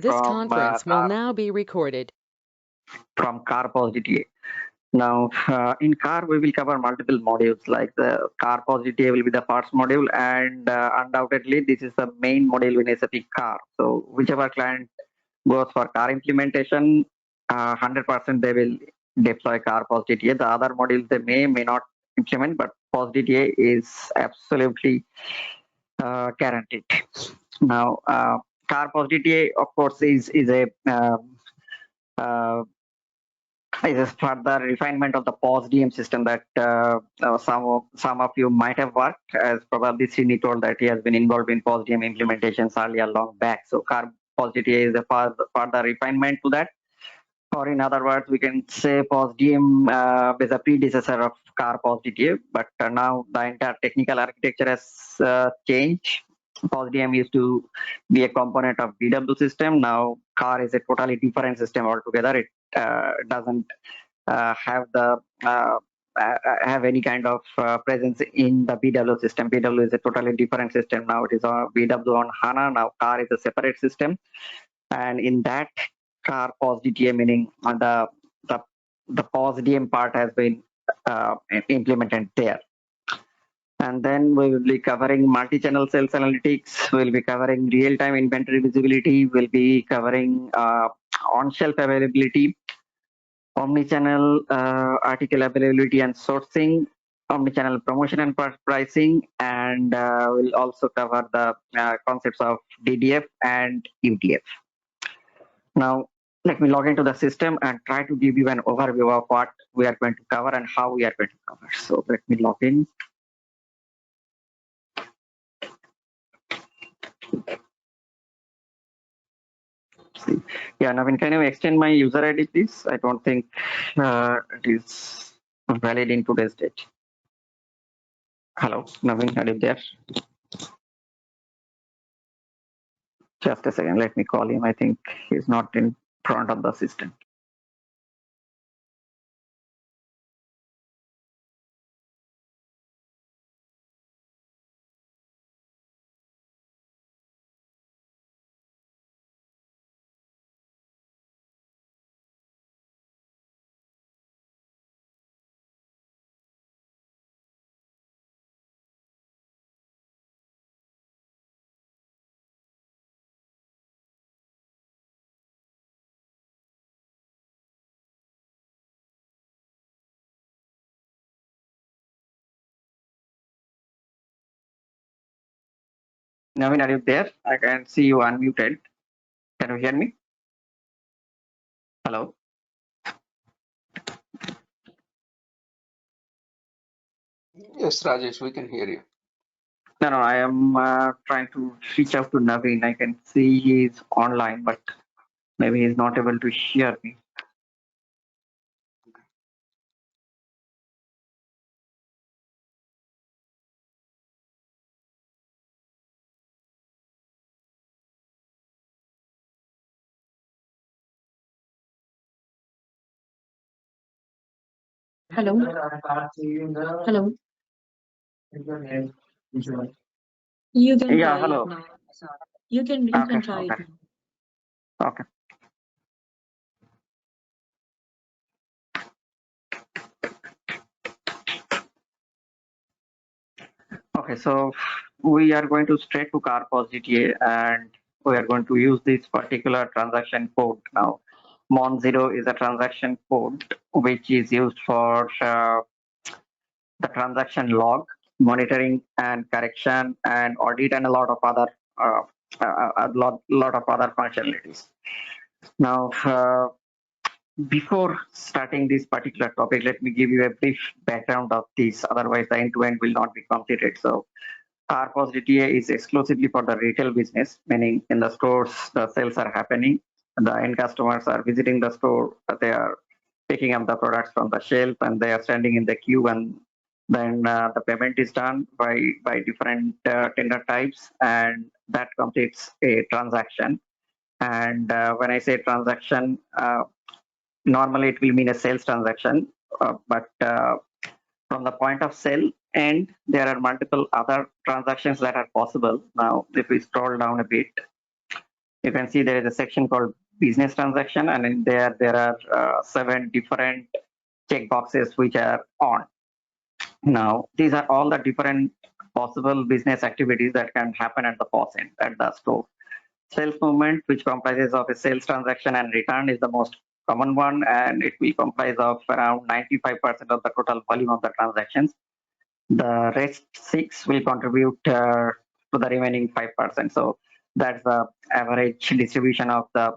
This conference will now be recorded. From car positive. Now, in car, we will cover multiple modules. Like the car positive will be the first module, and undoubtedly, this is the main module in SAP car. So, whichever client goes for car implementation, 100% they will deploy car positive. The other modules they may not implement, but positive is absolutely guaranteed. Now, car positive, of course, is a uh, is a further refinement of the POS-DM system that some of you might have worked, as probably Srini told that he has been involved in POS-DM implementations earlier long back. So car POS-DTA is a further refinement to that. Or in other words, we can say POS-DM is a predecessor of car POS-DTA, but now the entire technical architecture has changed. POS-DM used to be a component of BW system. Now car is a totally different system altogether. It doesn't have the have any kind of presence in the BW system. BW is a totally different system now. It is on BW on HANA. Now car is a separate system, and in that car POS-DTA, meaning the POS-DM part has been implemented there. And then we will be covering multi-channel sales analytics. We'll be covering real-time inventory visibility. We'll be covering on-shelf availability, omni-channel article availability and sourcing, omni-channel promotion and pricing, and we'll also cover the concepts of DDF and UTF. Now, let me log into the system and try to give you an overview of what we are going to cover and how we are going to cover. So let me log in. See. Yeah, Navin, can you extend my user ID, please? I don't think it is valid in today's date. Hello, Navin, are you there? Just a second, let me call him. I think he's not in front of the system. Navin, are you there? I can see you unmuted. Can you hear me? Hello? Yes, Rajesh, we can hear you. No, I am trying to reach out to Navin. I can see he's online, but maybe he's not able to hear me. Hello. Hello. You can Yeah, try hello. it now. You can try it now. Okay. Okay, so we are going to straight to car GTA, and we are going to use this particular transaction code now. Mon0 is a transaction code which is used for the transaction log, monitoring and correction and audit, and a lot of other functionalities. Now, before starting this particular topic, let me give you a brief background of this. Otherwise, the end-to-end will not be completed. So, RPOS DTA is exclusively for the retail business, meaning in the stores, the sales are happening. The end customers are visiting the store, they are picking up the products from the shelf, and they are standing in the queue, and then the payment is done by different tender types, and that completes a transaction. And when I say transaction, normally it will mean a sales transaction, but from the point of sale end, there are multiple other transactions that are possible. Now, if we scroll down a bit, you can see there is a section called business transaction, and in there are 7 different checkboxes which are on. Now, these are all the different possible business activities that can happen at the POS end, at the store. Sales movement, which comprises of a sales transaction and return, is the most common one, and it will comprise of around 95% of the total volume of the transactions. The rest 6 will contribute to the remaining 5%. So that's the average distribution of the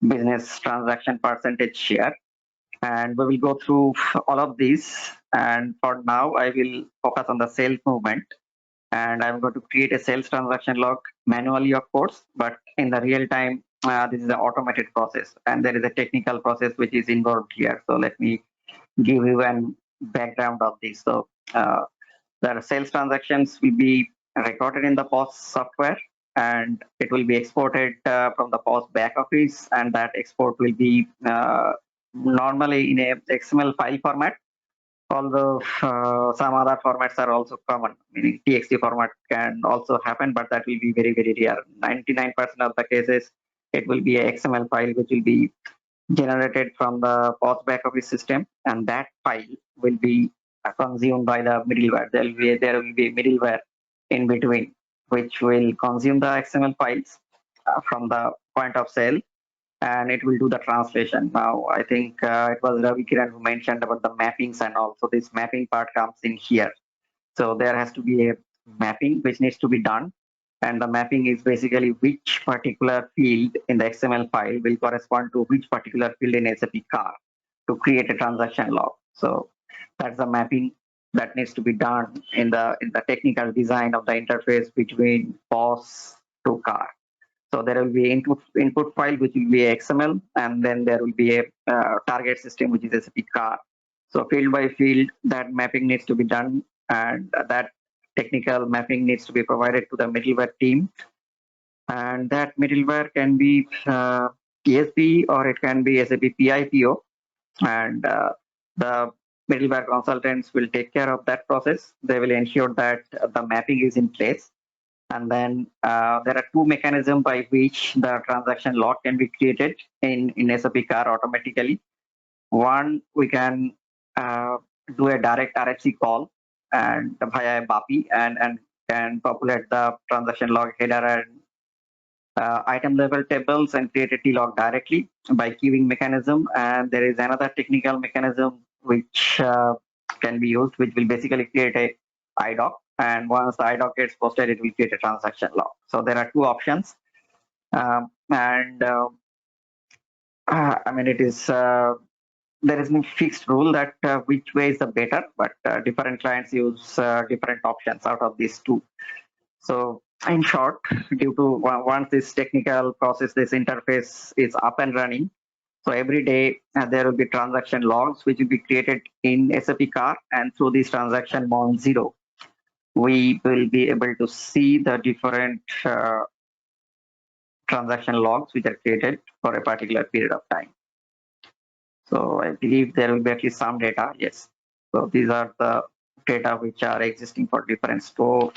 business transaction percentage share. And we will go through all of these. And for now, I will focus on the sales movement. And I'm going to create a sales transaction log manually, of course, but in the real time, this is an automated process, and there is a technical process which is involved here. So let me give you an background of this. So the sales transactions will be recorded in the POS software, and it will be exported from the POS back office, and that export will be normally in a XML file format, although some other formats are also common, meaning TXT format can also happen, but that will be very, very rare. 99% of the cases, it will be a XML file which will be generated from the POS back office system, and that file will be consumed by the middleware. There will be middleware in between, which will consume the XML files from the point of sale, and it will do the translation. Now, I think it was Ravi Kiran who mentioned about the mappings, and also this mapping part comes in here. So there has to be a mapping which needs to be done, and the mapping is basically which particular field in the XML file will correspond to which particular field in SAP car to create a transaction log. So that's the mapping that needs to be done in the technical design of the interface between POS to car. So there will be input file which will be XML, and then there will be a target system which is SAP car. So field by field, that mapping needs to be done, and that technical mapping needs to be provided to the middleware team. And that middleware can be ESP or it can be SAP PIPO, and the middleware consultants will take care of that process. They will ensure that the mapping is in place. And then there are 2 mechanisms by which the transaction log can be created in SAP car automatically. One, we can do a direct RFC call and via a BAPI and can populate the transaction log header and item level tables and create a T-log directly by queuing mechanism. And there is another technical mechanism which can be used, which will basically create a IDOC. And once the IDOC gets posted, it will create a transaction log. So there are 2 options. I mean, it is there is no fixed rule that which way is the better, but different clients use different options out of these 2. So in short, due to once this technical process, this interface is up and running, so every day there will be transaction logs which will be created in SAP car, and through this transaction mon 0, we will be able to see the different transaction logs which are created for a particular period of time. So I believe there will be at least some data. Yes. So these are the data which are existing for different store.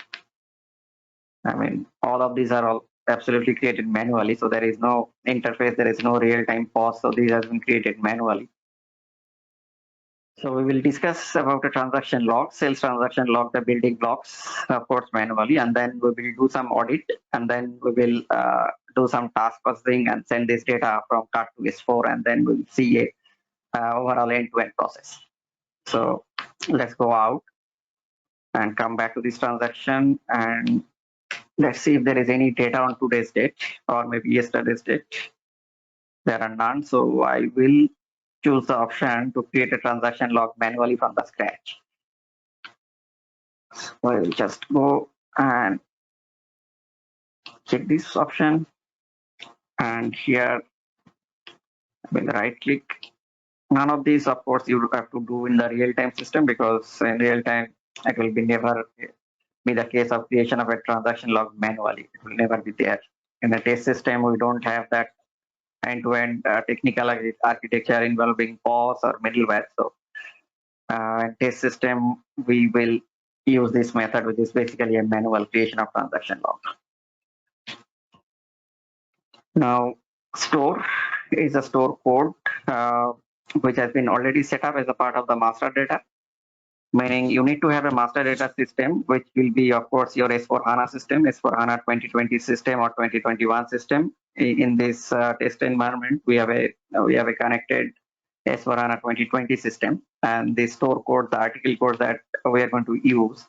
I mean, all of these are all absolutely created manually. So there is no interface, there is no real-time POS. So these have been created manually. So we will discuss about a transaction log, sales transaction log, the building blocks, of course, manually, and then we will do some audit, and then we will do some task processing and send this data from cart to S4, and then we'll see a overall end-to-end process. So let's go out and come back to this transaction, and let's see if there is any data on today's date or maybe yesterday's date. There are none, so I will choose the option to create a transaction log manually from the scratch. So I will just go and check this option, and here I will right click. None of these, of course, you have to do in the real-time system, because in real time it will be never be the case of creation of a transaction log manually. It will never be there. In the test system, we don't have that end-to-end technical architecture involving POS or middleware. So in test system, we will use this method, which is basically a manual creation of transaction log. Now, store is a store code which has been already set up as a part of the master data, meaning you need to have a master data system, which will be, of course, your S4 HANA system, S4 HANA 2020 system or 2021 system. In this test environment, we have a connected S4 HANA 2020 system, and the store code, the article code that we are going to use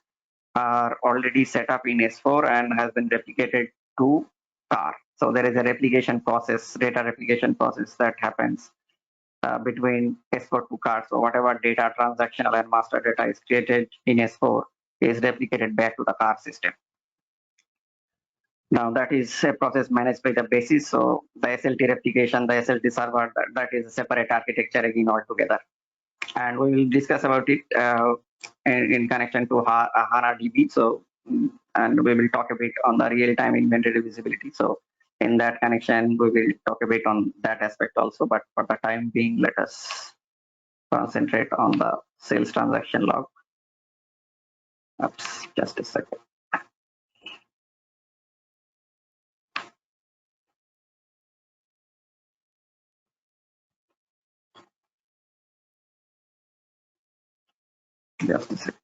are already set up in S4 and has been replicated to car. So there is a replication process, data replication process that happens between S4 to car. So whatever data, transactional and master data is created in S4 is replicated back to the car system. Now that is a process managed by the basis. So the SLT replication, the SLT server, that is a separate architecture again altogether. And we will discuss about it in connection to HANA DB. So, and we will talk a bit on the real-time inventory visibility. So in that connection, we will talk a bit on that aspect also. But for the time being, let us concentrate on the sales transaction log. Oops, just a second. Just a second.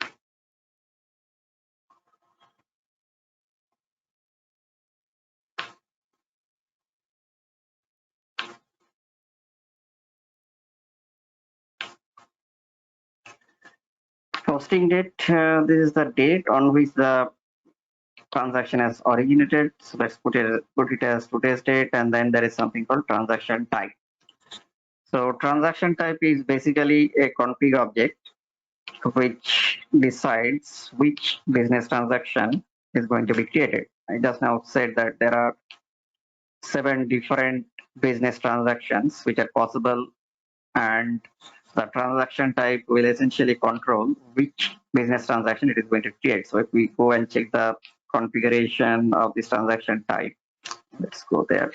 Posting date, this is the date on which the transaction has originated. So let's put it as today's date, and then there is something called transaction type. So transaction type is basically a config object which decides which business transaction is going to be created. I just now said that there are 7 different business transactions which are possible, and the transaction type will essentially control which business transaction it is going to create. So if we go and check the configuration of this transaction type, let's go there.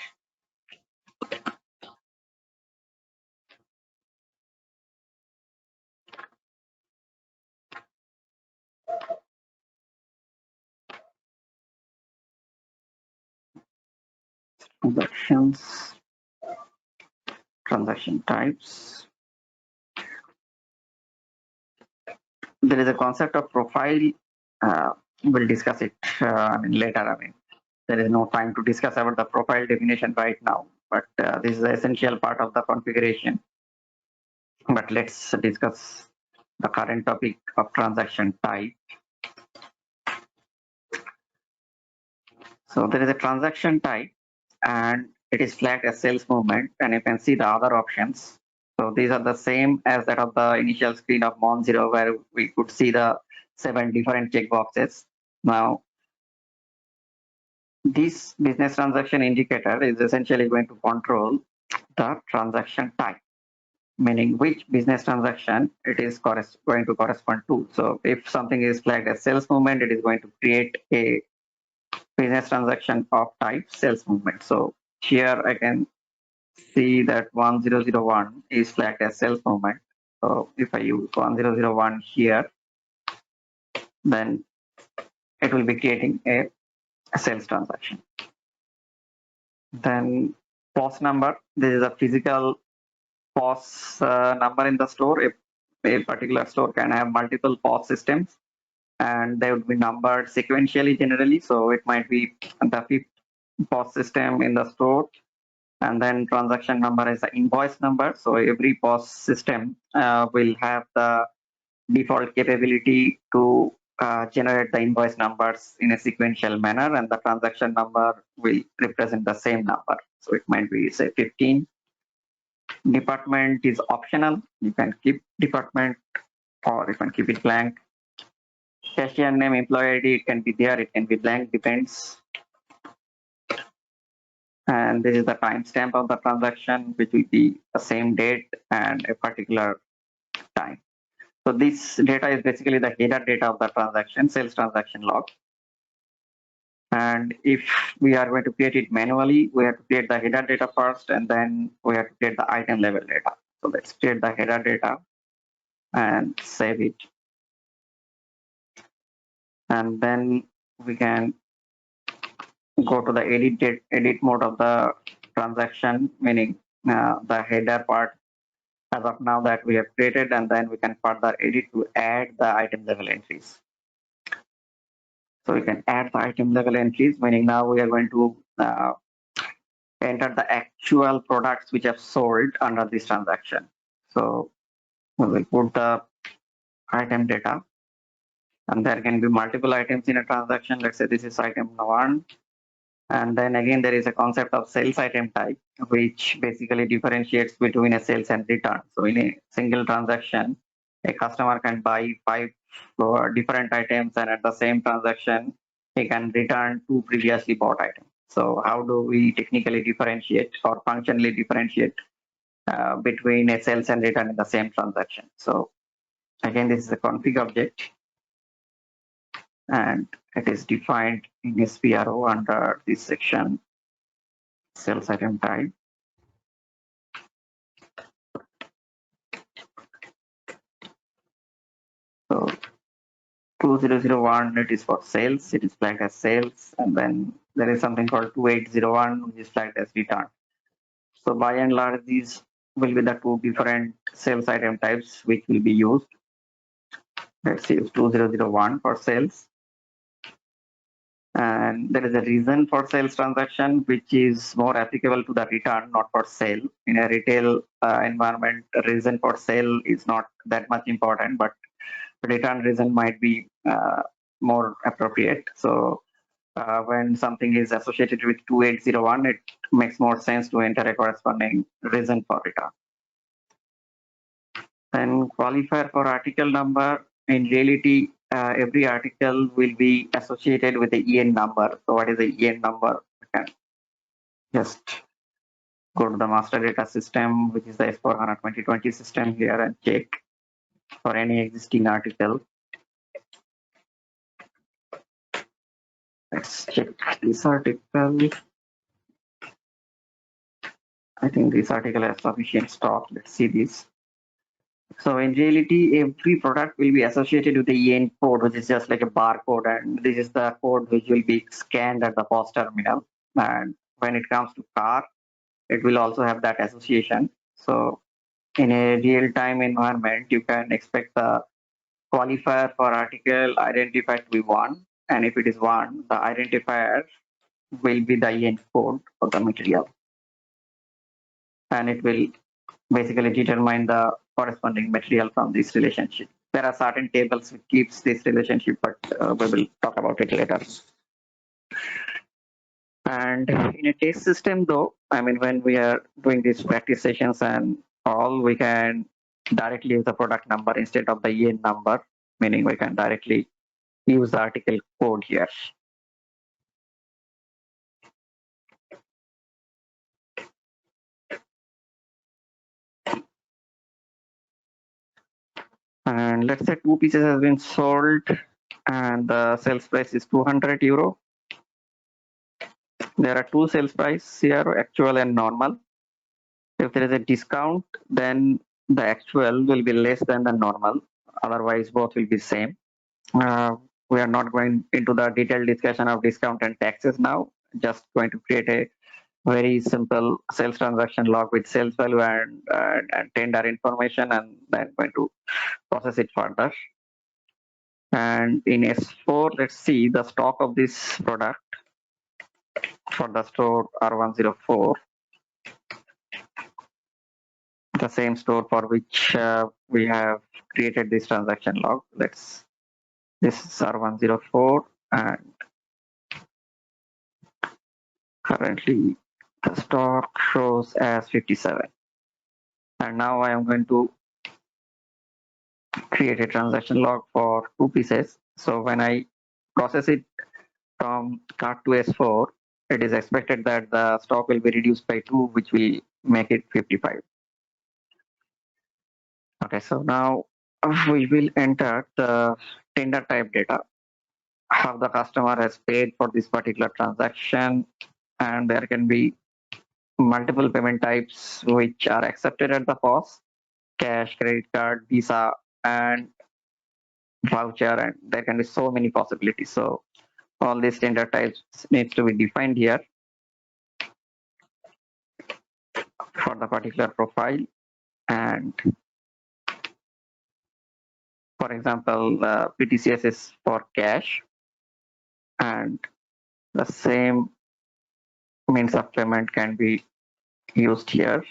Transactions, transaction types. There is a concept of profile. We'll discuss it later. I mean, there is no time to discuss about the profile definition right now, but this is the essential part of the configuration. But let's discuss the current topic of transaction type. So there is a transaction type, and it is flagged as sales movement, and you can see the other options. So these are the same as that of the initial screen of Mon0, where we could see the 7 different checkboxes. Now, this business transaction indicator is essentially going to control the transaction type, meaning which business transaction it is going to correspond to. So if something is flagged as sales movement, it is going to create a business transaction of type sales movement. So here I can see that 1001 is flagged as sales movement. So if I use 1001 here, then it will be creating a sales transaction. Then POS number, this is a physical POS number in the store. If a particular store can have multiple POS systems, and they would be numbered sequentially generally. So it might be the 5th POS system in the store, and then transaction number is the invoice number. So every POS system will have the default capability to generate the invoice numbers in a sequential manner, and the transaction number will represent the same number. So it might be, say, 15. Department is optional. You can keep department or you can keep it blank. Cashier name, employee ID, it can be there, it can be blank, depends. And this is the timestamp of the transaction, which will be the same date and a particular time. So this data is basically the header data of the transaction, sales transaction log. And if we are going to create it manually, we have to create the header data first, and then we have to create the item level data. So let's create the header data and save it. And then we can go to the edit mode of the transaction, meaning the header part as of now that we have created, and then we can further edit to add the item level entries. So we can add the item level entries, meaning now we are going to enter the actual products which have sold under this transaction. So we will put the item data, and there can be multiple items in a transaction. Let's say this is item 1. And then again, there is a concept of sales item type, which basically differentiates between a sales and return. So in a single transaction, a customer can buy 5 different items, and at the same transaction, he can return 2 previously bought items. So how do we technically differentiate or functionally differentiate between a sales and return in the same transaction? So again, this is a config object, and it is defined in SPRO under this section, sales item type. So 2001, it is for sales, it is flagged as sales, and then there is something called 2801, which is flagged as return. So by and large, these will be the 2 different sales item types which will be used. Let's use 2001 for sales. And there is a reason for sales transaction, which is more applicable to the return, not for sale. In a retail environment, a reason for sale is not that much important, but return reason might be more appropriate. So when something is associated with 2801, it makes more sense to enter a corresponding reason for return. Then qualifier for article number. In reality, every article will be associated with the EN number. So what is the EN number? We can just go to the master data system, which is the S4HANA 2020 system here, and check for any existing article. Let's check this article. I think this article has sufficient stock. Let's see this. So in reality, every product will be associated with the EN code, which is just like a barcode, and this is the code which will be scanned at the POS terminal. And when it comes to car, it will also have that association. So in a real-time environment, you can expect the qualifier for article identifier to be 1, and if it is 1, the identifier will be the EN code for the material, and it will basically determine the corresponding material from this relationship. There are certain tables which keeps this relationship, but we will talk about it later. And in a test system though, I mean, when we are doing these practice sessions and all, we can directly use the product number instead of the EN number, meaning we can directly use the article code here. And let's say 2 pieces has been sold and the sales price is 200 euro. There are 2 sales price here, actual and normal. If there is a discount, then the actual will be less than the normal. Otherwise, both will be same. We are not going into the detailed discussion of discount and taxes now. Just going to create a very simple sales transaction log with sales value and tender information, and then going to process it further. And in S4, let's see the stock of this product for the store R104, the same store for which we have created this transaction log. This is R104, and currently the stock shows as 57. And now I am going to create a transaction log for 2 pieces. So when I process it from cart to S4, it is expected that the stock will be reduced by 2, which will make it 55. Okay, so now we will enter the tender type data, how the customer has paid for this particular transaction, and there can be multiple payment types which are accepted at the POS: cash, credit card, Visa, and voucher, and there can be so many possibilities. So all these tender types needs to be defined here. for the particular profile. And for example, PTCS is for cash, and the same means of payment can be used here.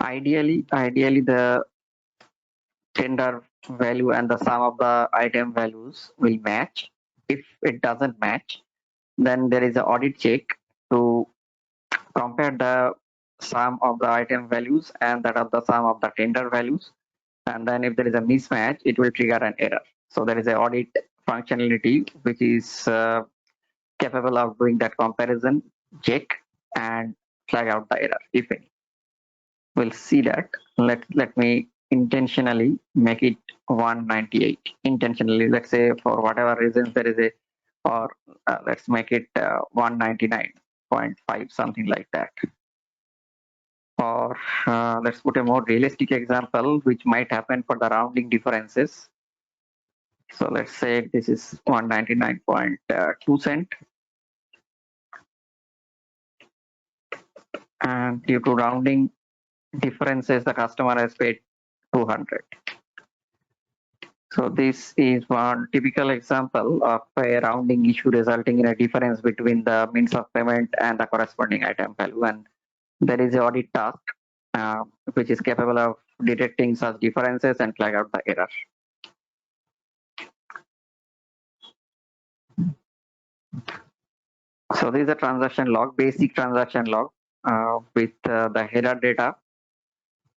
Ideally the tender value and the sum of the item values will match. If it doesn't match, then there is an audit check to compare the sum of the item values and that of the sum of the tender values. And then if there is a mismatch, it will trigger an error. So there is an audit functionality which is capable of doing that comparison check and flag out the error if any. We'll see that. Let me intentionally make it 198. Intentionally, let's say for whatever reasons there is a, or let's make it 199.5, something like that. Or let's put a more realistic example which might happen for the rounding differences. So let's say this is 199.2 cent, and due to rounding differences the customer has paid 200. So this is one typical example of a rounding issue resulting in a difference between the means of payment and the corresponding item value, and there is an audit task which is capable of detecting such differences and flag out the error. So this is a transaction log, basic transaction log with the header data,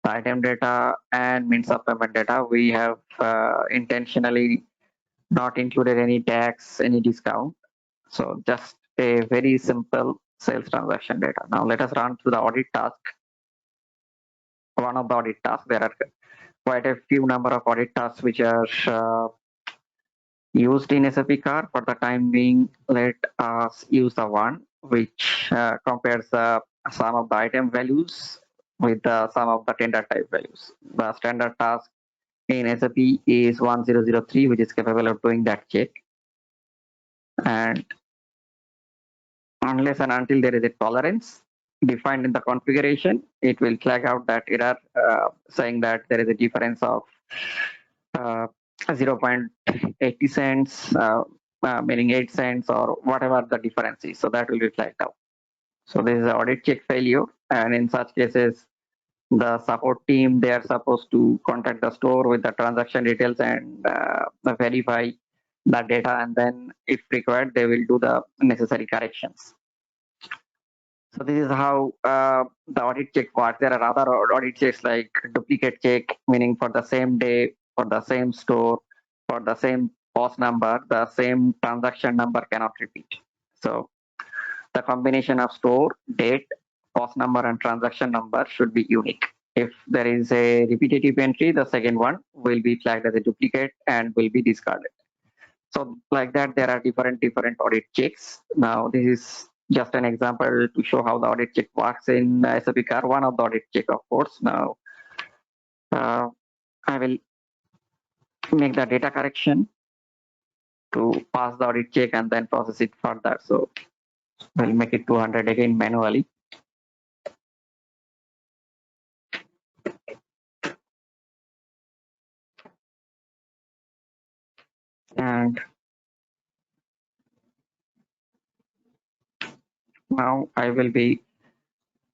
the item data, and means of payment data. We have intentionally not included any tax, any discount. So just a very simple sales transaction data. Now let us run through the audit task. One of the audit tasks, there are quite a few number of audit tasks which are used in SAP car. For the time being, let us use the one which compares the sum of the item values with the sum of the tender type values. The standard task in SAP is 1003, which is capable of doing that check. And unless and until there is a tolerance defined in the configuration, it will flag out that error saying that there is a difference of 0.80 cents, meaning 8 cents or whatever the difference is. So that will be flagged out. So this is an audit check failure, and in such cases, the support team, they are supposed to contact the store with the transaction details and verify the data, and then if required, they will do the necessary corrections. So this is how the audit check works. There are other audit checks like duplicate check, meaning for the same day, for the same store, for the same POS number, the same transaction number cannot repeat. So the combination of store, date, POS number, and transaction number should be unique. If there is a repetitive entry, the second one will be flagged as a duplicate and will be discarded. So like that, there are different audit checks. Now this is just an example to show how the audit check works in SAP car. One of the audit check, of course. Now I will make the data correction to pass the audit check and then process it further. So we'll make it 200 again manually. And now I will be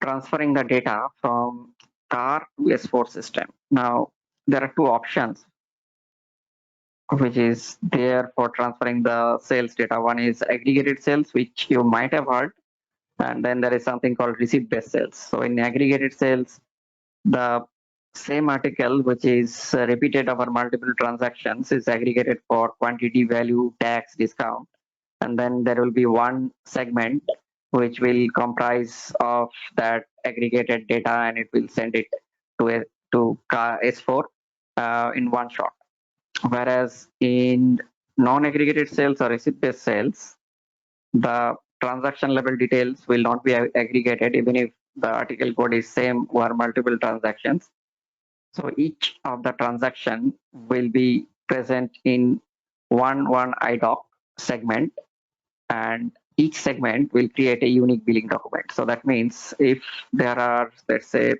transferring the data from car to S4 system. Now there are two options which is there for transferring the sales data. One is aggregated sales, which you might have heard, and then there is something called receipt based sales. So in aggregated sales, the same article which is repeated over multiple transactions is aggregated for quantity, value, tax, discount, and then there will be one segment which will comprise of that aggregated data, and it will send it to S4 in one shot. Whereas in non-aggregated sales or receipt-based sales, the transaction level details will not be aggregated even if the article code is same over multiple transactions. So each of the transaction will be present in one IDOC segment, and each segment will create a unique billing document. So that means if there are, let's say,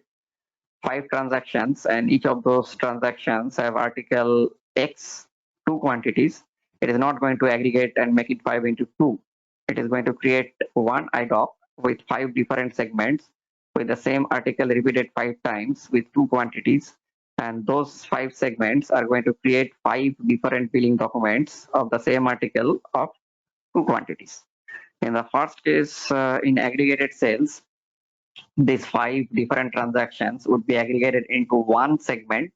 5 transactions and each of those transactions have article X, 2 quantities, it is not going to aggregate and make it 5 into 2. It is going to create one IDOC with 5 different segments with the same article repeated 5 times with 2 quantities. And those 5 segments are going to create 5 different billing documents of the same article of 2 quantities. In the first case, in aggregated sales, these 5 different transactions would be aggregated into one segment,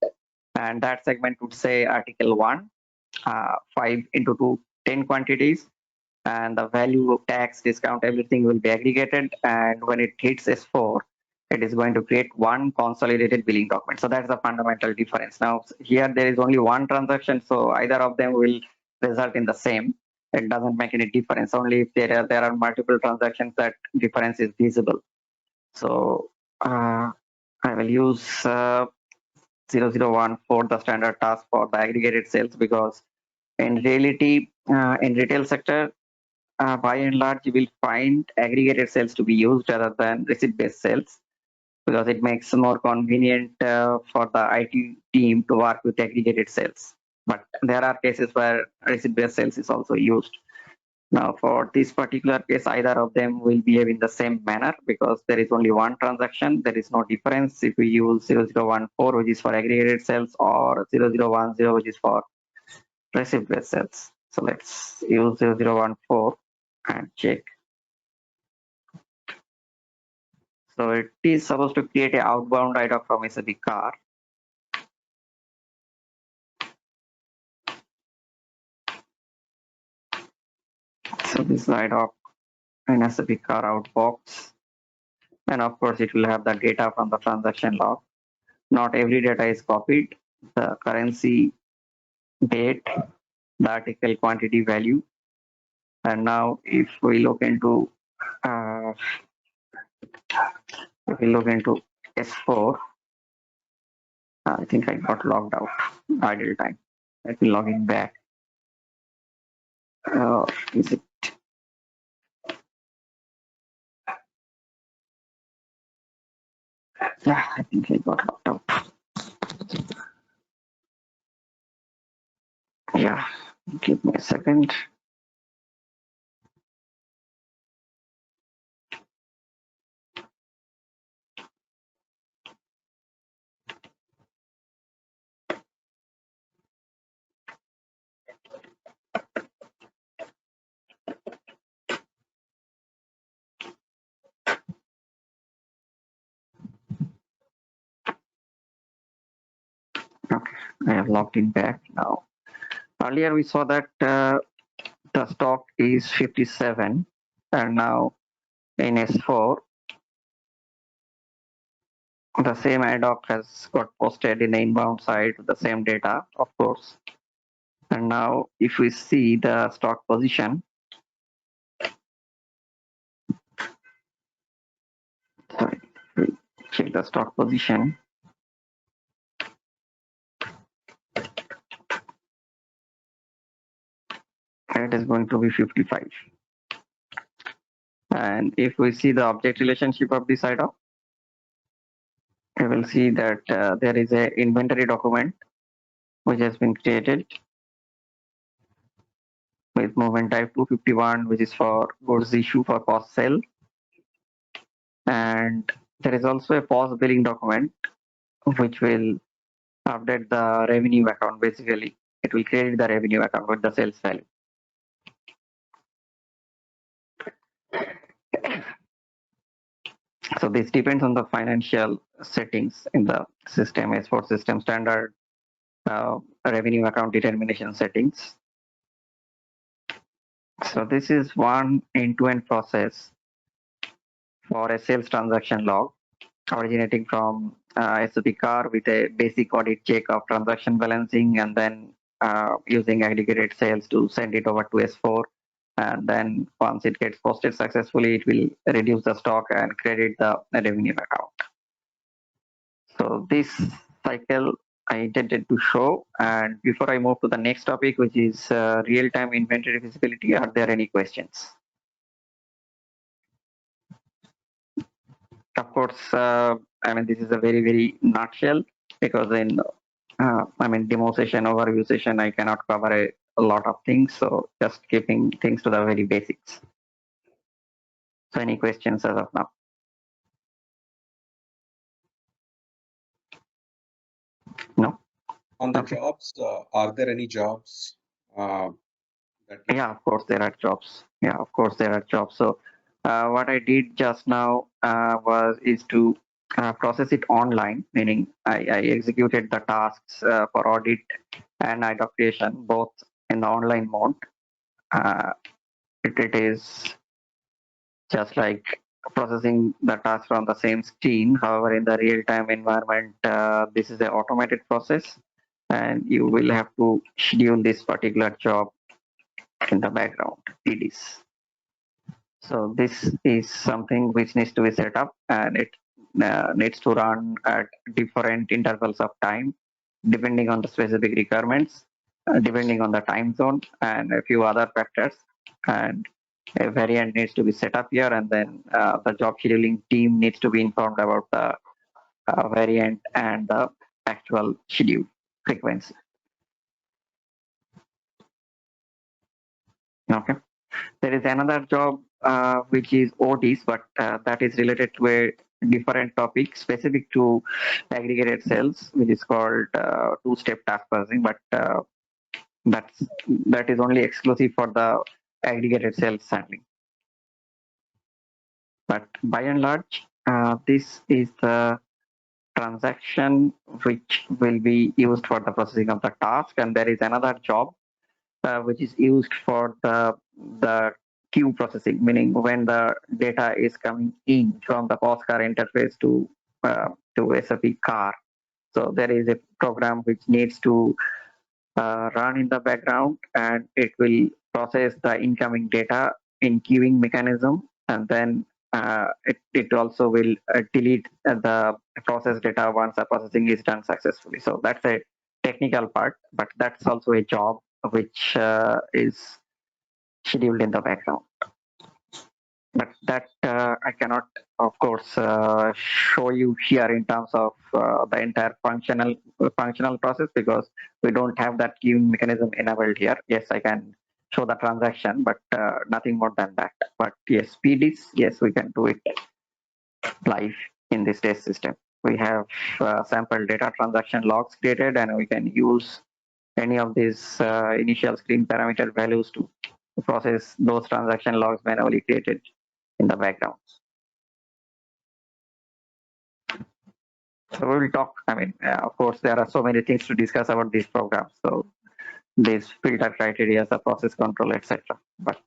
and that segment would say article 1, 5 into 2, 10 quantities, and the value, tax, discount, everything will be aggregated, and when it hits S4, it is going to create one consolidated billing document. So that's the fundamental difference. Now here there is only one transaction, so either of them will result in the same. It doesn't make any difference. Only if there are multiple transactions that difference is visible. So I will use 0014 for the standard task for the aggregated sales, because in reality, in retail sector, by and large, you will find aggregated sales to be used rather than receipt-based sales, because it makes more convenient for the IT team to work with aggregated sales. But there are cases where receipt-based sales is also used. Now, for this particular case, either of them will behave in the same manner because there is only one transaction. There is no difference if we use 0014, which is for aggregated sales, or 0010, which is for receipt-based sales. So let's use 0014 and check. So it is supposed to create an outbound IDOC from SAP car. So this is IDOC in SAP car outbox. And of course, it will have the data from the transaction log. Not every data is copied. The currency, date, the article quantity value. And now if we look into S4, I think I got logged out idle time. Let me log in back. Is it? Yeah, I think I got logged out. Yeah, give me a second. Okay, I have logged in back now. Earlier we saw that the stock is 57, and now in S4 the same IDOC has got posted in the inbound side with the same data, of course. And now if we see the stock position, sorry, we check the stock position. It is going to be 55. And if we see the object relationship of this IDOC, we will see that there is a inventory document which has been created with movement type 251, which is for goods issue for cost sale. And there is also a POS billing document which will update the revenue account. Basically, it will create the revenue account with the sales value. So this depends on the financial settings in the system. As for system standard revenue account determination settings. So this is one end-to-end process for a sales transaction log originating from SAP car with a basic audit check of transaction balancing, and then using aggregated sales to send it over to S4. And then once it gets posted successfully, it will reduce the stock and credit the revenue account. So this cycle I intended to show. And before I move to the next topic, which is real-time inventory visibility, are there any questions? of course, I mean, this is a very, very nutshell because in, I mean, demo session, overview session, I cannot cover a lot of things. So just keeping things to the very basics. So any questions as of now? No? On the Okay. jobs, are there any jobs? Yeah, of course there are jobs. Yeah, of course there are jobs. So what I did just now is to process it online, meaning I executed the tasks for audit and identification both in the online mode. It is just like processing the task from the same screen. However, in the real-time environment, this is an automated process, and you will have to schedule this particular job in the background. PDs. So this is something which needs to be set up, and it needs to run at different intervals of time, depending on the specific requirements, depending on the time zone, and a few other factors. And a variant needs to be set up here, and then the job scheduling team needs to be informed about the variant and the actual schedule frequency. Okay. There is another job which is ODs, but that is related to a different topic specific to aggregated sales, which is called two-step task processing. But that is only exclusive for the aggregated sales handling. But by and large, this is the transaction which will be used for the processing of the task, and there is another job which is used for the queue processing, meaning when the data is coming in from the POS car interface to SAP car. So there is a program which needs to run in the background, and it will process the incoming data in queuing mechanism, and then it also will delete the processed data once the processing is done successfully. So that's a technical part, but that's also a job which is scheduled in the background. But that I cannot, of course, show you here in terms of the entire functional process because we don't have that queuing mechanism enabled here. Yes, I can show the transaction, but nothing more than that. But yes, PDs, yes, we can do it live in this test system. We have sample data transaction logs created, and we can use any of these initial screen parameter values to process those transaction logs manually created in the background. So we will talk. I mean, of course, there are so many things to discuss about these programs. So these filter criteria, the process control, etc. But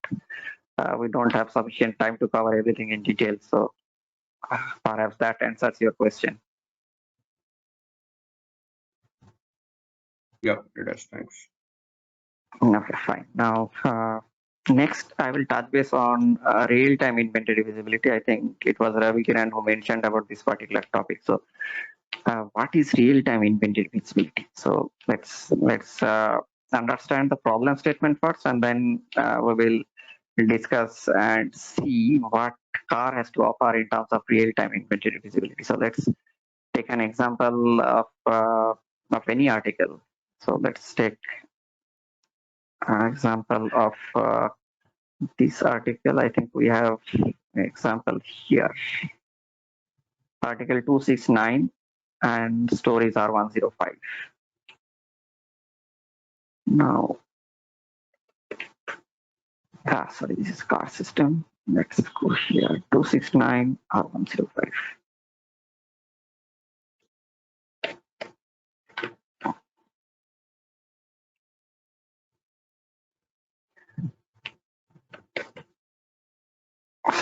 we don't have sufficient time to cover everything in detail. So perhaps that answers your question. Yeah, it does. Thanks. Okay, fine. Now, next, I will touch base on real-time inventory visibility. I think it was Ravi Kiran who mentioned about this particular topic. So, what is real-time inventory visibility? So, let's understand the problem statement first, and then we will discuss and see what car has to offer in terms of real-time inventory visibility. So, let's take an example of any article. So, let's take example of this article. I think we have an example here. Article 269 and stories are 105. Now, sorry, this is car system. Let's go here. 269 or 105.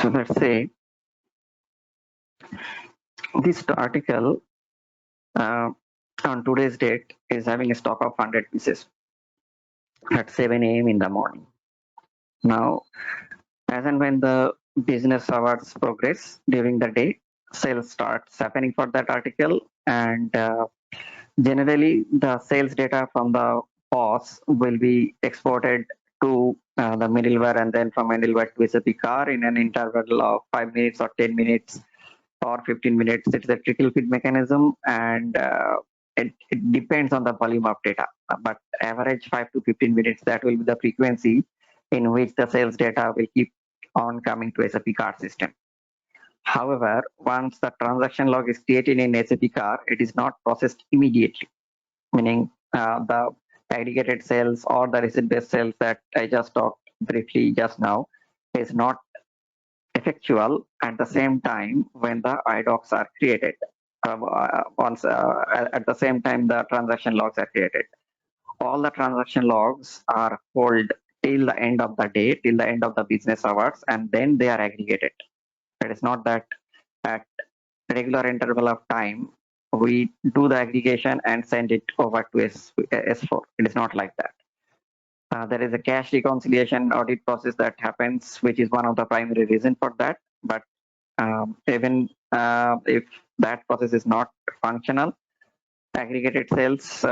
So let's say this article on today's date is having a stock of 100 pieces at 7 a.m. in the morning. Now, as and when the business hours progress during the day, sales starts happening for that article, and generally the sales data from the POS will be exported to the middleware, and then from middleware to SAP car in an interval of 5 minutes or 10 minutes, or 15 minutes. It's a trickle feed mechanism, and it depends on the volume of data. But average 5 to 15 minutes, that will be the frequency in which the sales data will keep on coming to SAP card system. However, once the transaction log is created in SAP car, it is not processed immediately, meaning the aggregated sales or the receipt-based sales that I just talked briefly just now is not effectual at the same time when the IDOCs are created. Once at the same time the transaction logs are created, all the transaction logs are held till the end of the day, till the end of the business hours, and then they are aggregated. It is not that at regular interval of time we do the aggregation and send it over to S4. It is not like that. There is a cash reconciliation audit process that happens, which is one of the primary reasons for that. But even if that process is not functional, aggregated sales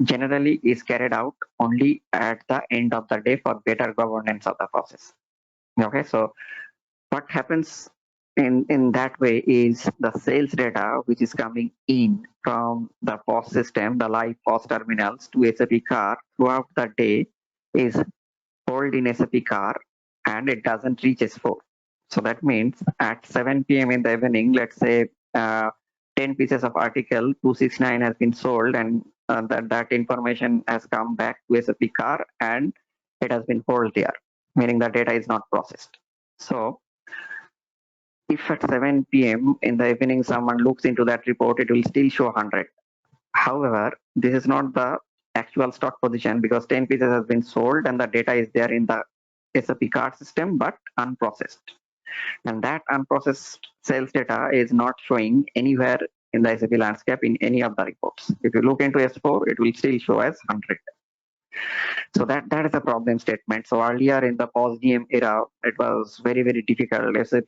generally is carried out only at the end of the day for better governance of the process. Okay, so what happens in that way is the sales data which is coming in from the POS system, the live POS terminals to SAP car throughout the day is held in SAP car and it doesn't reach S4. So that means at 7 p.m. in the evening, let's say 10 pieces of article 269 has been sold, and that information has come back to SAP car and it has been held there, meaning the data is not processed. So if at 7 p.m. in the evening someone looks into that report, it will still show 100. However, this is not the actual stock position because 10 pieces has been sold and the data is there in the SAP card system but unprocessed. And that unprocessed sales data is not showing anywhere in the SAP landscape in any of the reports. If you look into S4, it will still show as 100. So that is a problem statement. So earlier in the post-DM era, it was very difficult. SAP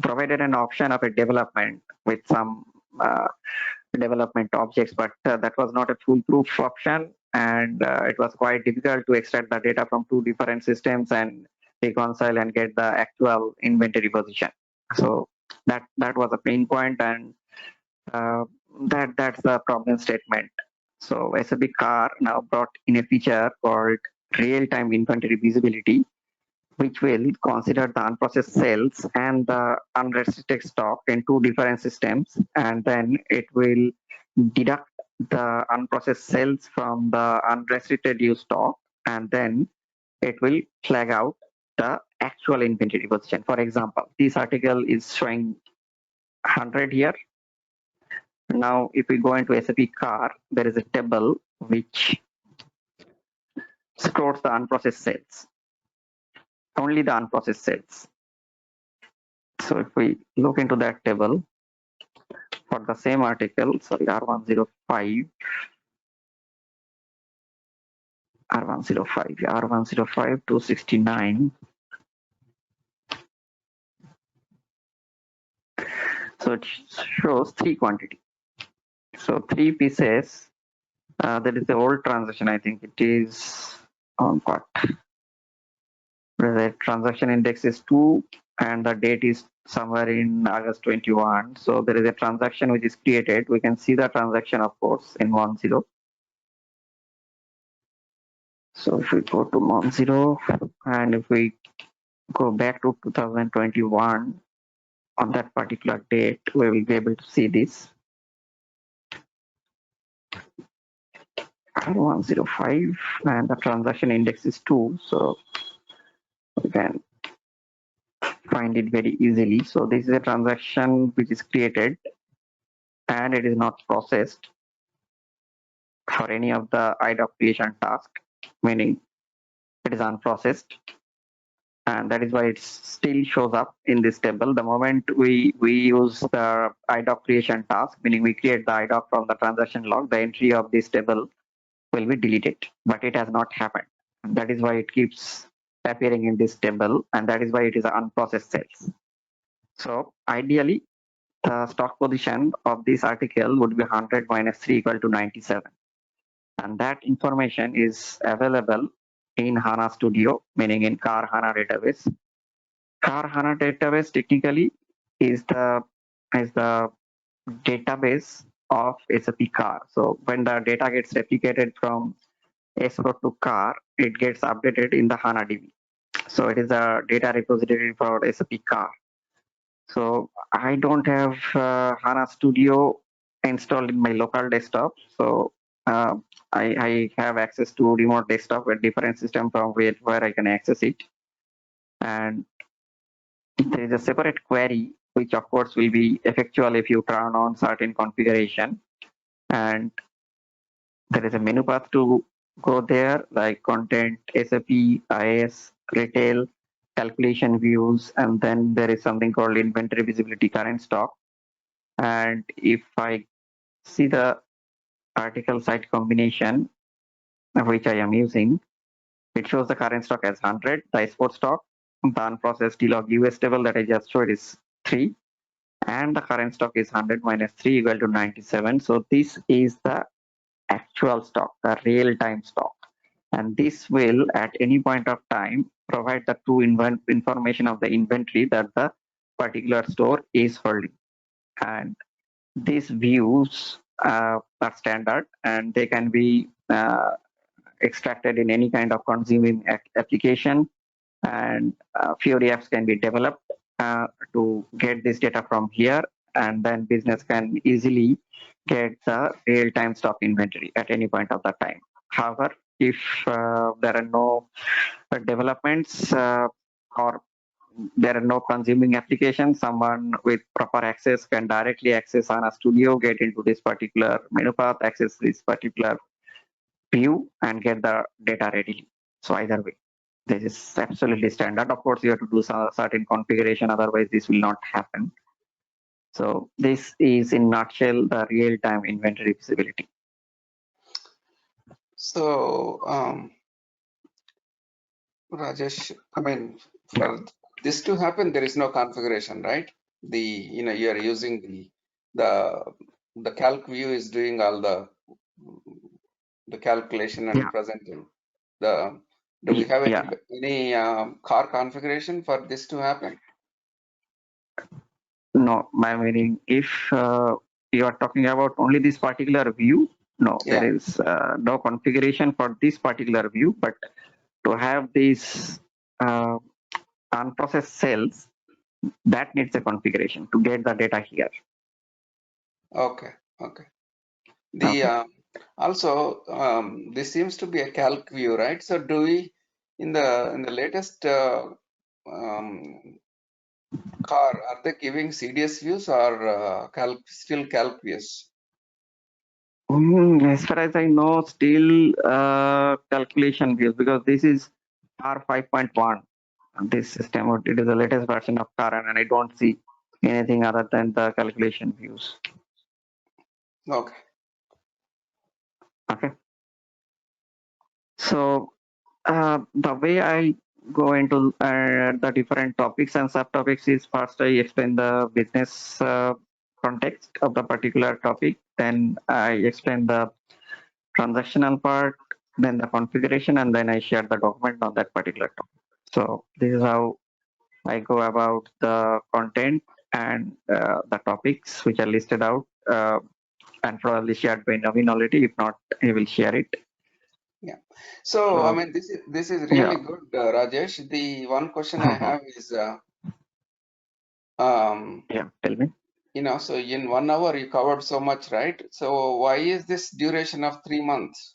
provided an option of a development with some development objects, but that was not a foolproof option, and it was quite difficult to extract the data from two different systems and reconcile and get the actual inventory position. So that was a pain point, and that's the problem statement. So SAP car now brought in a feature called real-time inventory visibility, which will consider the unprocessed sales and the unrestricted stock in two different systems, and then it will deduct the unprocessed sales from the unrestricted use stock, and then it will flag out the actual inventory position. For example, this article is showing 100 here. Now, if we go into SAP car, there is a table which stores the unprocessed sales, only the unprocessed sales. So if we look into that table for the same article, sorry, R105, R105 269. So it shows three quantity. So 3 pieces. That is the old transaction. I think it is on what? The transaction index is 2 and the date is somewhere in August 21. So there is a transaction which is created. We can see the transaction, of course, in 10. So if we go to 10 and if we go back to 2021 on that particular date, we will be able to see this. 105 and the transaction index is 2. So we can find it very easily. So this is a transaction which is created and it is not processed for any of the IDOC creation task, meaning it is unprocessed, and that is why it still shows up in this table. The moment we use the IDOC creation task, meaning we create the IDOC from the transaction log, the entry of this table will be deleted, but it has not happened. And that is why it keeps appearing in this table, and that is why it is unprocessed sales. So ideally, the stock position of this article would be 100 minus 3 equal to 97. And that information is available in HANA Studio, meaning in Car HANA database. Car HANA database technically is the database of SAP car. So when the data gets replicated from S4 to car, it gets updated in the HANA DB. So it is a data repository for SAP car. So I don't have HANA Studio installed in my local desktop. So uh, I have access to remote desktop with different system from where I can access it. And there is a separate query, which of course will be effectual if you turn on certain configuration. And there is a menu path to go there, like content, SAP, IS, retail, calculation views, and then there is something called inventory visibility current stock. And if I see the article site combination, which I am using, it shows the current stock as 100, the export stock, the unprocessed log US table that I just showed is 3, and the current stock is 100 minus 3 equal to 97. So this is the actual stock, the real-time stock. And this will, at any point of time, provide the true information of the inventory that the particular store is holding. And these views are standard, and they can be extracted in any kind of consuming application, and Fiori apps can be developed to get this data from here, and then business can easily get the real-time stock inventory at any point of the time. However, if there are no developments or there are no consuming applications, someone with proper access can directly access HANA Studio, get into this particular menu path, access this particular view, and get the data readily. So either way, this is absolutely standard. Of course, you have to do some certain configuration, otherwise this will not happen. So this is in nutshell the real-time inventory visibility. So, Rajesh, I mean, for this to happen, there is no configuration, right? You are using the calc view is doing all the calculation and presenting. Do we have any car configuration for this to happen? No, my meaning, if you are talking about only this particular view, no, there is no configuration for this particular view, but to have these unprocessed cells, that needs a configuration to get the data here. Okay. Also, this seems to be a calc view, right? So do we in the latest car, are they giving CDS views or still calc views? As far as I know, still calculation views, because this is R 5.1. This system, it is the latest version of car, and I don't see anything other than the calculation views. Okay. So the way I go into the different topics and subtopics is, first I explain the business context of the particular topic, then I explain the transactional part, then the configuration, and then I share the document on that particular topic. So this is how I go about the content and the topics which are listed out and probably shared by Naveen already. If not, he will share it. Yeah. So I mean, this is really good, Rajesh. The one question I have is, tell me. So in 1 hour you covered so much, right? So why is this duration of 3 months?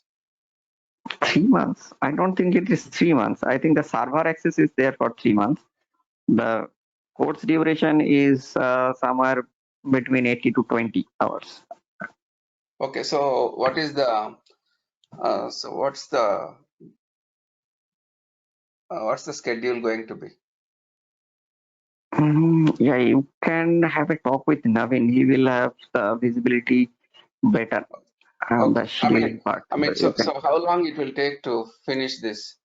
3 months? I don't think it is 3 months. I think the server access is there for 3 months. The course duration is somewhere between 80 to 20 hours. Okay, so what is the what's the schedule going to be? Yeah, you can have a talk with Naveen. He will have the visibility better on the scheduling part. I mean, so how long it will take to finish this?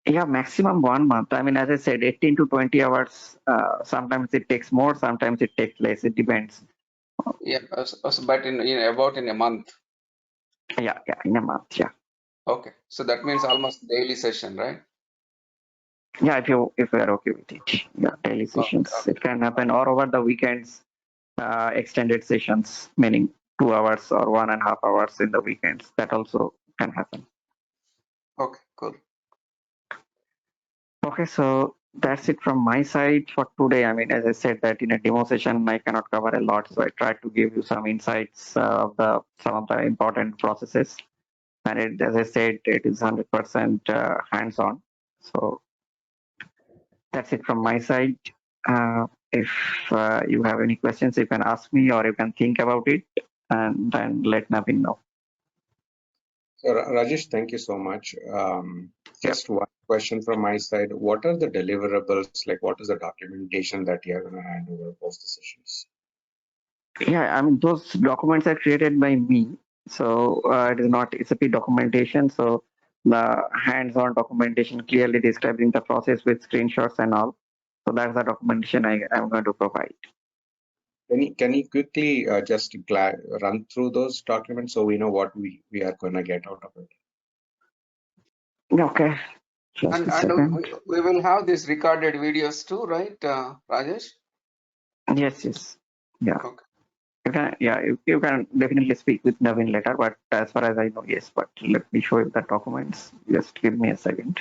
Yeah, maximum 1 month. I mean, as I said, 18 to 20 hours. Sometimes it takes more, sometimes it takes less. It depends. Yeah, but in a month. Yeah, in a month. Yeah. Okay, so that means almost daily session, right? Yeah, if you are okay with it. Yeah, daily sessions. Okay. It can happen or over the weekends, extended sessions, meaning 2 hours or 1.5 hours in the weekends. That also can happen. Okay, cool. Okay, so that's it from my side for today. I mean, as I said that in a demo session, I cannot cover a lot, so I tried to give you some insights of the some of the important processes. And as I said, it is 100% hands-on. So that's it from my side. If you have any questions, you can ask me or you can think about it and then let Navin know. So Rajesh, thank you so much. Just one question from my side. What are the deliverables? Like, what is the documentation that you are going to hand over post the sessions? Yeah, I mean, those documents are created by me. So it is not SAP documentation. So the hands-on documentation clearly describing the process with screenshots and all. So that's the documentation I am going to provide. Can you quickly just run through those documents so we know what we are going to get out of it? Okay, just And a second. we will have these recorded videos too, right, Rajesh? Yes. Yeah. Okay. You can definitely speak with Navin later, but as far as I know, yes. But let me show you the documents. Just give me a second.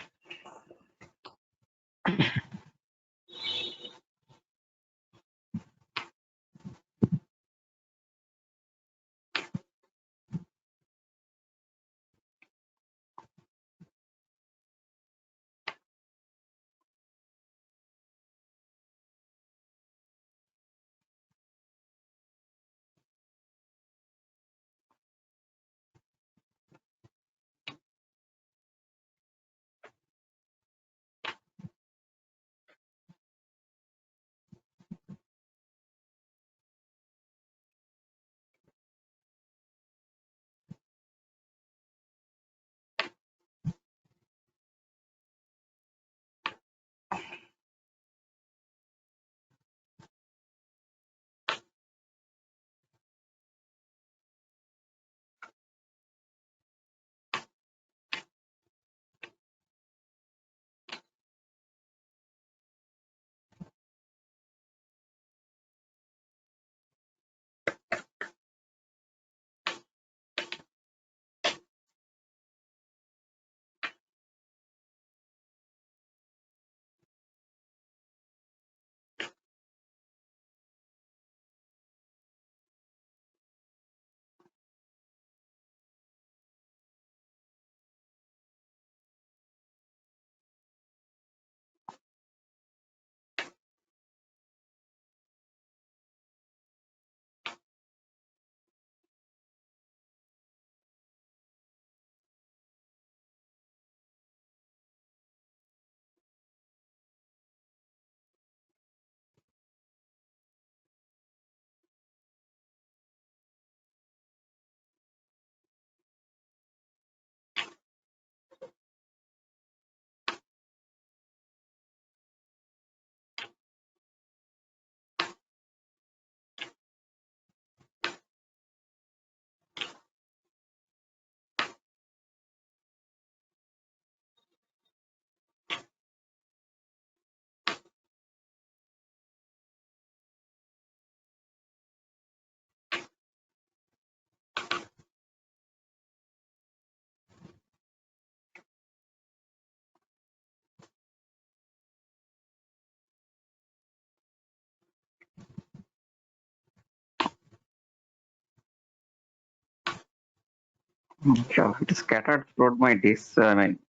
Sure, it is scattered throughout my disk. I mean,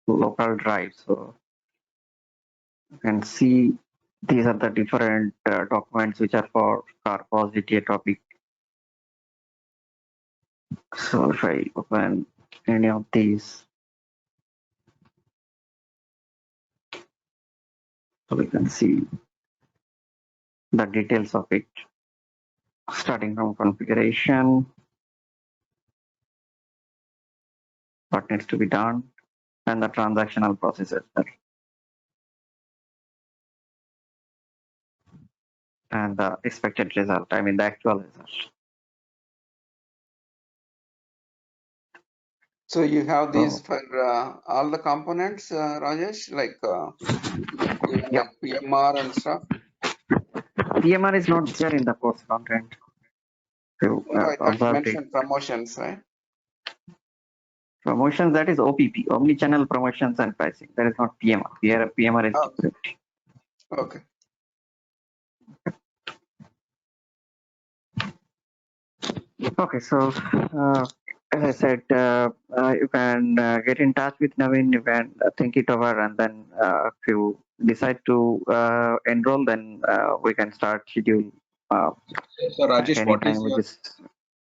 local drive. So you can see these are the different documents which are for car GTA topic. So if I open any of these, so we can see the details of it, starting from configuration, what needs to be done, and the transactional process as well, and the expected result. I mean, the actual result. So you have these for all the components, Rajesh, like even like PMR and stuff? PMR is not there in the course content. To No, I thought you observe it. mentioned promotions, right? Promotions, that is OPP, omni-channel promotions and pricing. That is not PMR. PMR is different. Okay. Okay, so as I said, you can get in touch with Naveen, you can think it over, and then if you decide to enroll, then we can start schedule. So Rajesh,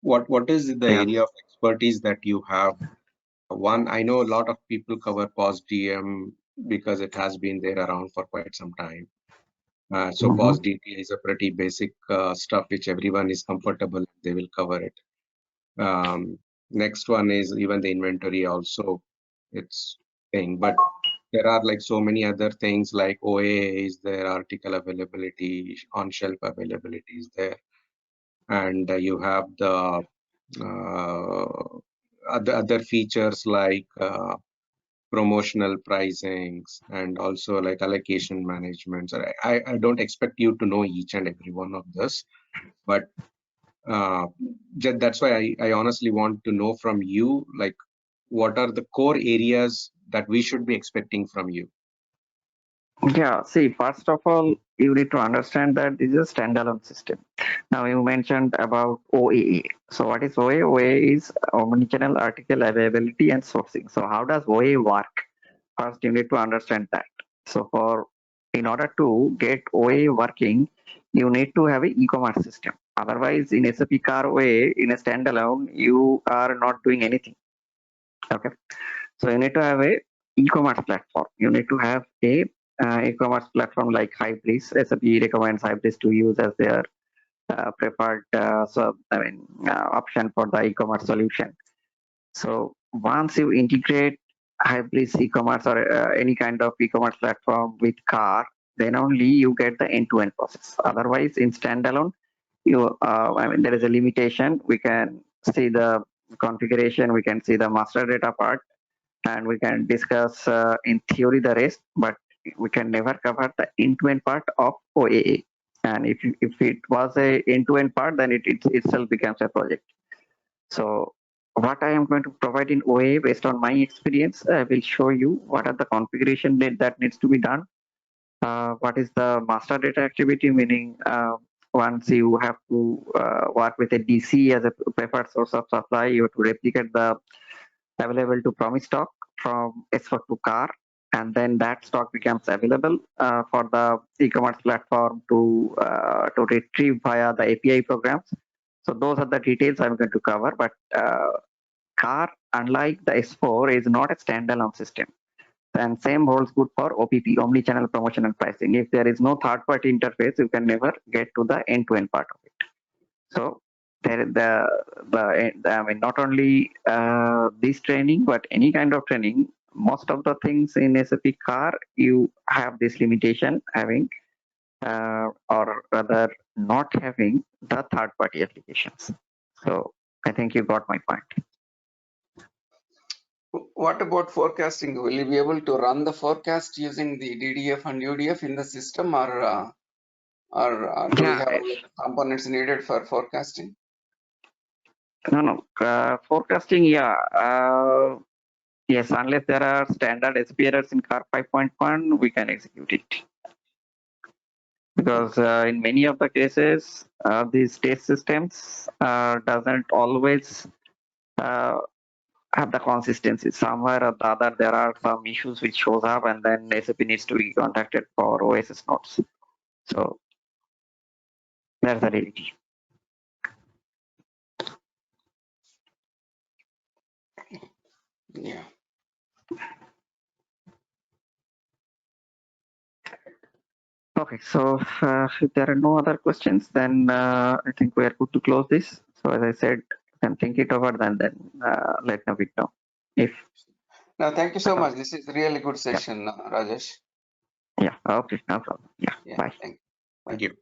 what is the area of expertise that you have? One, I know a lot of people cover POS-DM because it has been there around for quite some time. So POS-DT is a pretty basic stuff which everyone is comfortable. They will cover it. Next one is even the inventory also. It's thing, but there are like so many other things like OA is there, article availability, on-shelf availability is there, and you have the other features like promotional pricings and also like allocation management. So I don't expect you to know each and every one of this, but that's why I honestly want to know from you, like, what are the core areas that we should be expecting from you? Yeah, see, first of all, you need to understand that this is a standalone system. Now, you mentioned about OAA. So, what is OA? OA is omnichannel article availability and sourcing. So, how does OA work? First, you need to understand that. So, in order to get OA working, you need to have an e-commerce system. Otherwise, in SAP Car OA, in a standalone, you are not doing anything. Okay. So, you need to have a e-commerce platform. You need to have a e-commerce platform like Hybris. SAP recommends Hybris to use as their preferred option for the e-commerce solution. So once you integrate Hybris e-commerce or any kind of e-commerce platform with car, then only you get the end-to-end process. Otherwise, in standalone, there is a limitation. We can see the configuration, we can see the master data part, and we can discuss in theory the rest, but we can never cover the end-to-end part of OAA. And if it was a end-to-end part, then it itself becomes a project. So what I am going to provide in OA based on my experience, I will show you what are the configuration that needs to be done. What is the master data activity, meaning once you have to work with a DC as a preferred source of supply, you have to replicate the available to promise stock from S4 to car, and then that stock becomes available for the e-commerce platform to retrieve via the API programs. So those are the details I'm going to cover, but car, unlike the S4, is not a standalone system. And same holds good for OPP, omni-channel promotion and pricing. If there is no third-party interface, you can never get to the end-to-end part of it. So not only this training, but any kind of training, most of the things in SAP car, you have this limitation having or rather not having the third-party applications. So I think you got my point. What about forecasting? Will you be able to run the forecast using the DDF and UDF in the system, or do we have components needed for forecasting? No. Forecasting, yeah. Yes, unless there are standard SP errors in car 5.1, we can execute it. Because in many of the cases, these test systems doesn't always have the consistency. Somewhere or the other, there are some issues which shows up, and then SAP needs to be contacted for OSS notes. So that's the reality. Yeah. Okay, so if there are no other questions, then I think we are good to close this. So as I said, you can think it over, then let Naveen know. No, thank you so much. This is a really good session, Rajesh. Yeah. Okay. No problem. Yeah. Bye. Thank you.